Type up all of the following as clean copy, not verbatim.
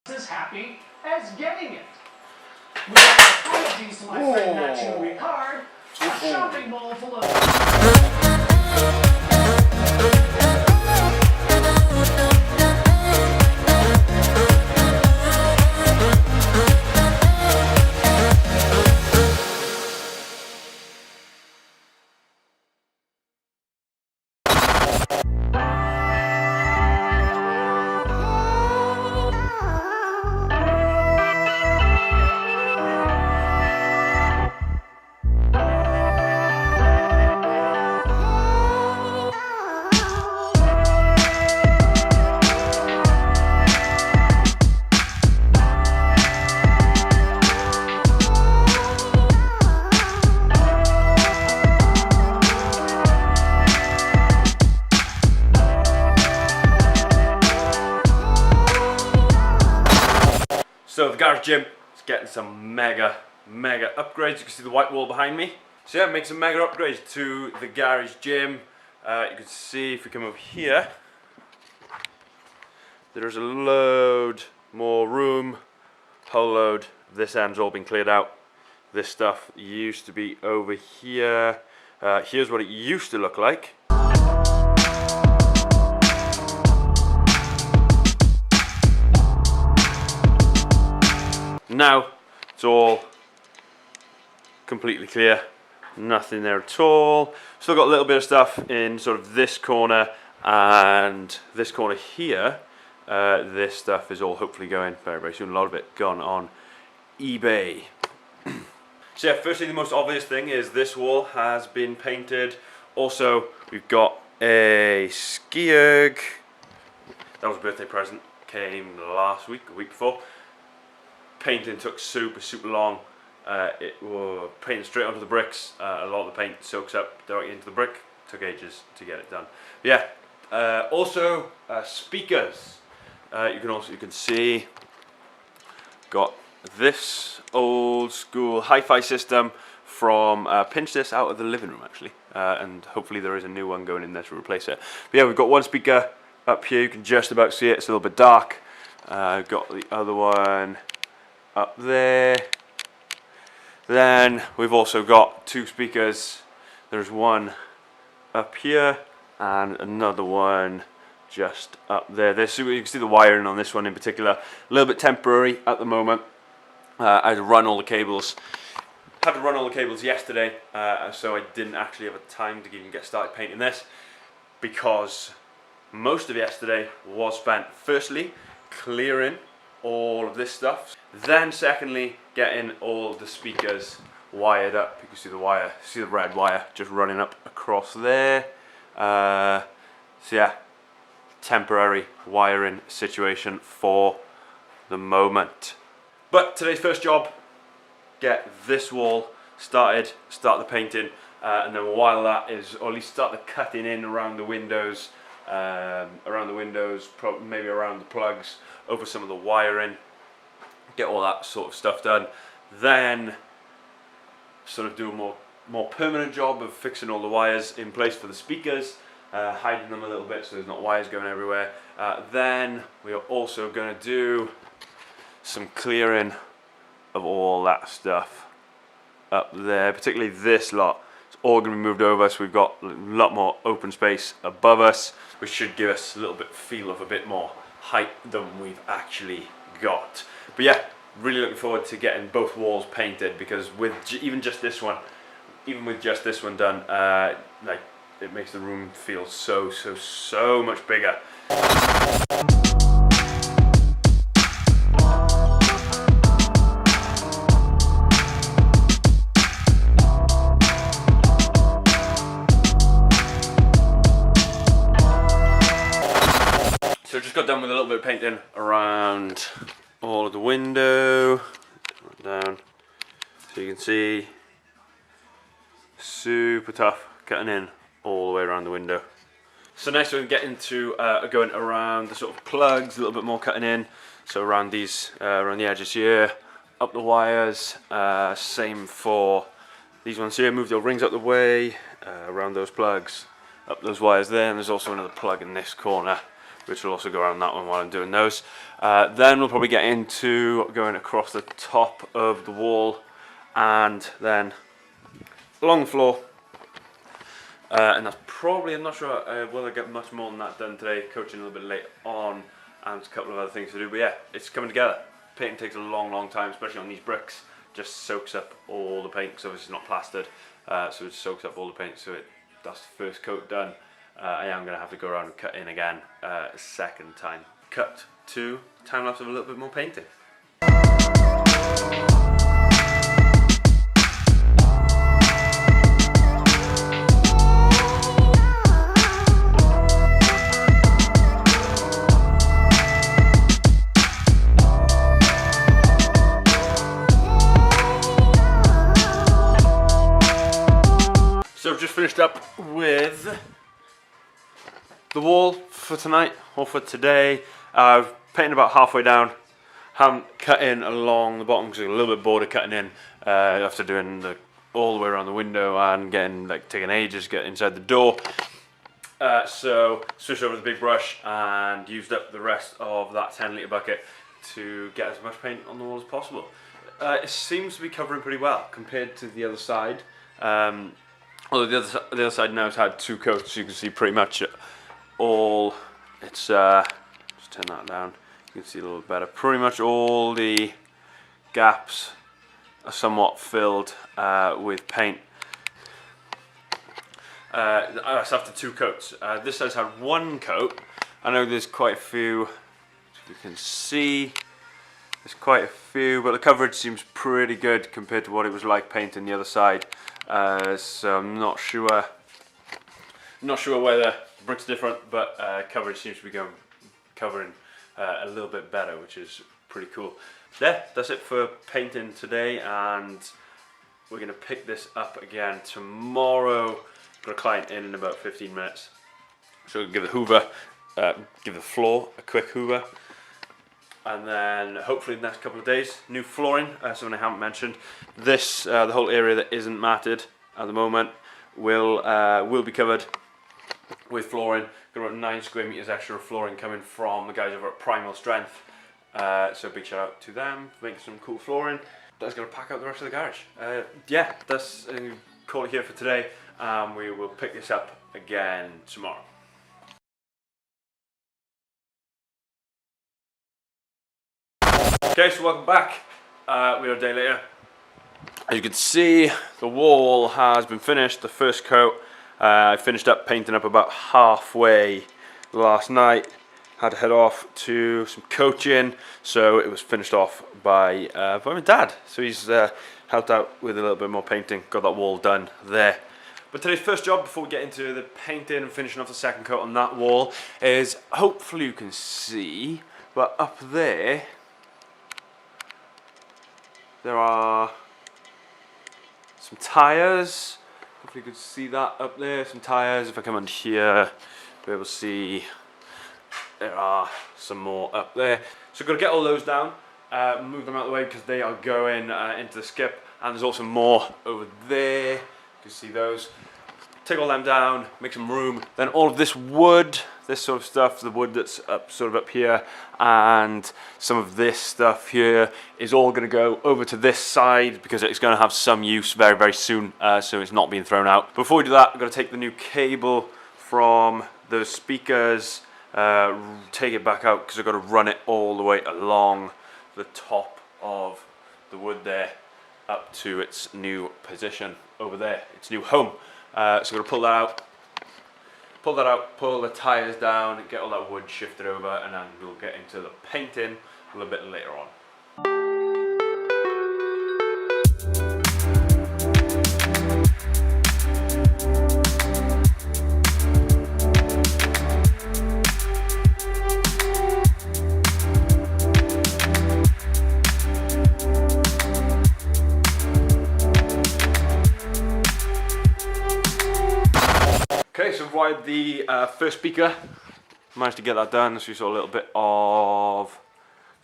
as happy as getting it. We have apologies to my friend Nacho Ricard, a shopping mall full of... So the garage gym is getting some mega upgrades. You can see the white wall behind me. So yeah, make some mega upgrades to the garage gym. You can see if we come over here, there's a load more room, whole load. This end's all been cleared out. This stuff used to be over here. Here's what it used to look like. Now it's all completely clear, nothing there at all. Still got a little bit of stuff in sort of this corner and this corner here. This stuff is all hopefully going very soon. A lot of it gone on eBay. So yeah, firstly the most obvious thing is this wall has been painted. Also we've got a ski erg. That was a birthday present, came last week, the week before. Painting took super long. It was painted straight onto the bricks. A lot of the paint soaks up directly into the brick. Took ages to get it done. Yeah. Also speakers. You can see got this old school hi-fi system from pinched this out of the living room actually, and hopefully there is a new one going in there to replace it. But yeah, we've got one speaker up here. You can just about see it. It's a little bit dark. Got the other one up there. Then we've also got two speakers. There's one up here and another one just up there. You can see the wiring on this one in particular. A little bit temporary at the moment. I had to run all the cables. Yesterday, so I didn't actually have a time to even get started painting this, because most of yesterday was spent firstly clearing all of this stuff, then secondly getting all the speakers wired up. You can see the wire, see the red wire just running up across there. So yeah, temporary wiring situation for the moment. But today's first job, get this wall started, start the painting, and then while that is, or at least start the cutting in around the windows, maybe around the plugs, over some of the wiring, get all that sort of stuff done. Then sort of do a more permanent job of fixing all the wires in place for the speakers, hiding them a little bit so there's not wires going everywhere. Then we are also going to do some clearing of all that stuff up there, particularly this lot. It's all going to be moved over, so we've got a lot more open space above us, which should give us a little bit feel of a bit more height than we've actually got. But yeah, really looking forward to getting both walls painted, because with even with just this one done, like, it makes the room feel so much bigger. So just got done with a little bit of painting around all of the window, down, so you can see, super tough cutting in all the way around the window. So next we're going to get into going around the sort of plugs, a little bit more cutting in, so around these, around the edges here, up the wires, same for these ones here, move the rings out the way, around those plugs, up those wires there, and there's also another plug in this corner which will also go around that one while I'm doing those. Then we'll probably get into going across the top of the wall and then along the floor. And that's probably, I'm not sure whether I get much more than that done today, coaching a little bit late on, and a couple of other things to do, but yeah, it's coming together. Painting takes a long time, especially on these bricks. Just soaks up all the paint, because obviously it's not plastered, so it soaks up all the paint. So that's the first coat done. I am going to have to go around and cut in again a second time. Cut to time lapse of a little bit more painting. So I've just finished up with the wall for tonight, or for today. I've painted about halfway down. Haven't cut in along the bottom because I'm a little bit bored of cutting in after doing all the way around the window and taking ages to get inside the door. So switched over to the big brush and used up the rest of that 10-litre bucket to get as much paint on the wall as possible. It seems to be covering pretty well compared to the other side. Although the other side now has had 2 coats, so you can see pretty much all, it's, just turn that down, you can see a little better. Pretty much all the gaps are somewhat filled with paint. That's after 2 coats. This has had 1 coat. I know there's quite a few, as you can see, there's quite a few, but the coverage seems pretty good compared to what it was like painting the other side. So I'm not sure whether the brick's different, but coverage seems to be covering a little bit better, which is pretty cool. Yeah, that's it for painting today, and we're going to pick this up again tomorrow. Got a client in about 15 minutes, so we'll give the floor a quick hoover. And then hopefully the next couple of days, new flooring, something I haven't mentioned. This, the whole area that isn't matted at the moment, will be covered with flooring. Got about 9 square meters extra of flooring coming from the guys over at Primal Strength. So big shout out to them for making some cool flooring. That's going to pack out the rest of the garage. Yeah, that's call it here for today. We will pick this up again tomorrow. Okay, so welcome back. We are a day later. As you can see, the wall has been finished, the first coat. I finished up painting up about halfway last night. Had to head off to some coaching, so it was finished off by my dad. So he's helped out with a little bit more painting, got that wall done there. But today's first job, before we get into the painting and finishing off the second coat on that wall, is, hopefully you can see, but up there are some tyres. Hopefully you can see that up there, some tyres. If I come under here, we will see there are some more up there. So got to get all those down, move them out of the way because they are going into the skip, and there's also more over there. You can see those. Take all them down, make some room. Then all of this wood, this sort of stuff, the wood that's up here, and some of this stuff here is all going to go over to this side because it's going to have some use very soon, so it's not being thrown out. Before we do that, I've got to take the new cable from the speakers, take it back out because I've got to run it all the way along the top of the wood there up to its new position over there, its new home. So I'm going to pull that out, pull the tyres down, get all that wood shifted over, and then we'll get into the painting a little bit later on. Okay, so I've wired the first speaker, managed to get that done, so you saw a little bit of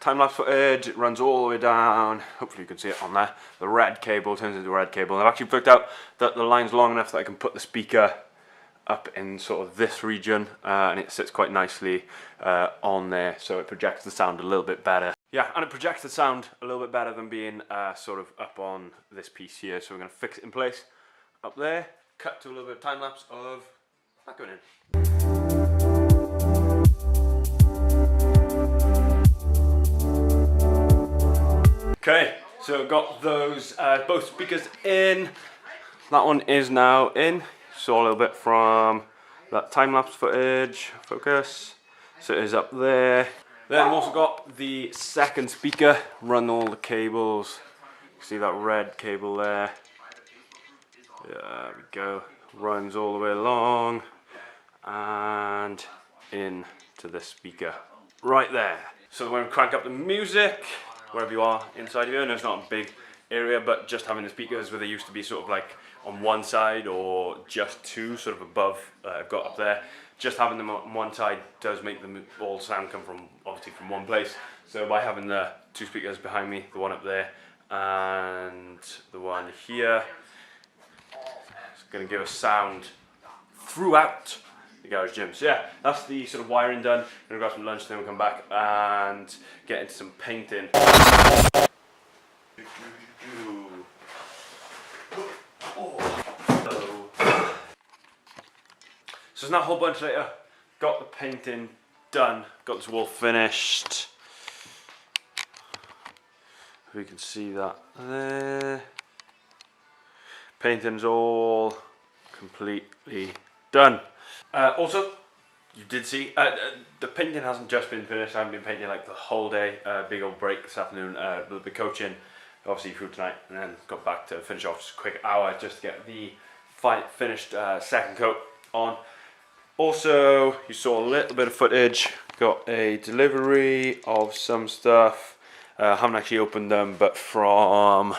time-lapse footage. It runs all the way down, hopefully you can see it on there. The red cable turns into a red cable. I've actually worked out that the line's long enough that I can put the speaker up in sort of this region, and it sits quite nicely on there, so it projects the sound a little bit better. Yeah, and it projects the sound a little bit better than being sort of up on this piece here. So we're going to fix it in place up there, cut to a little bit of time lapse of that going in. Okay, so got those both speakers in. That one is now in. Saw a little bit from that time lapse footage, focus. So it is up there. Then I've also got the second speaker, run all the cables. See that red cable there? There we go. Runs all the way along and into the speaker right there. So when we crank up the music, wherever you are inside here, and it's not a big area, but just having the speakers where they used to be sort of like on one side or just two sort of above I've got up there, just having them on one side does make them all sound come from obviously from one place. So by having the two speakers behind me, the one up there and the one here, it's going to give us sound throughout the garage gym. So yeah, that's the sort of wiring done. I'm going to grab some lunch, then we'll come back and get into some painting. So it's now a whole bunch later, got the painting done, got this wall finished. We can see that there. Painting's all completely done. Also, you did see, the painting hasn't just been finished. I haven't been painting like the whole day. Big old break this afternoon, a little bit coaching, obviously food tonight, and then got back to finish off just a quick hour just to get the finished second coat on. Also, you saw a little bit of footage, got a delivery of some stuff. Haven't actually opened them, but from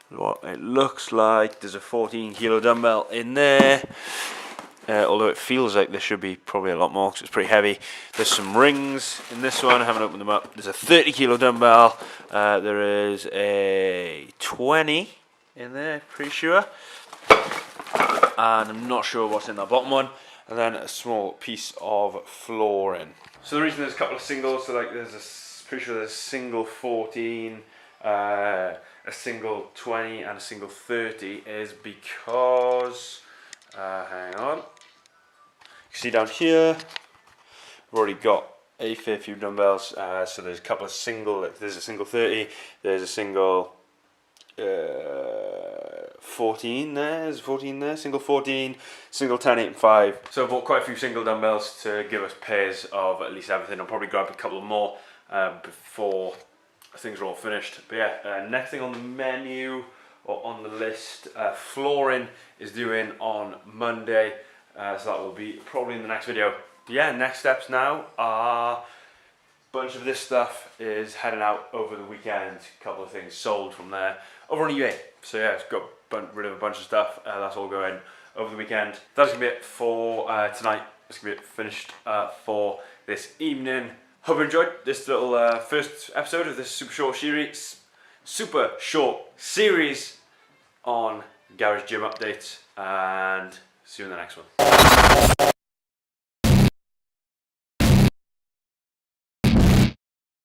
what it looks like, there's a 14 kilo dumbbell in there. Although it feels like there should be probably a lot more because it's pretty heavy. There's some rings in this one, I haven't opened them up. There's a 30 kilo dumbbell. There is a 20 in there, pretty sure. And I'm not sure what's in that bottom one. And then a small piece of flooring. So the reason there's a couple of singles, so like there's a, pretty sure there's a single 14, a single 20 and a single 30 is because, hang on, you can see down here, we've already got a fair few dumbbells, so there's a couple of single, there's a single 30, there's a single 14 there, there's 14 there, single 14, single 10, 8 and 5. So I bought quite a few single dumbbells to give us pairs of at least everything. I'll probably grab a couple more before things are all finished. But yeah, next thing on the menu or on the list, flooring is due in on Monday, so that will be probably in the next video. But yeah, next steps now are a bunch of this stuff is heading out over the weekend. A couple of things sold from there over on eBay. So yeah, it's got rid of a bunch of stuff. That's all going over the weekend. That's gonna be it for tonight. That's gonna be it finished for this evening. Hope you enjoyed this little first episode of this super short series on garage gym updates, and see you in the next one.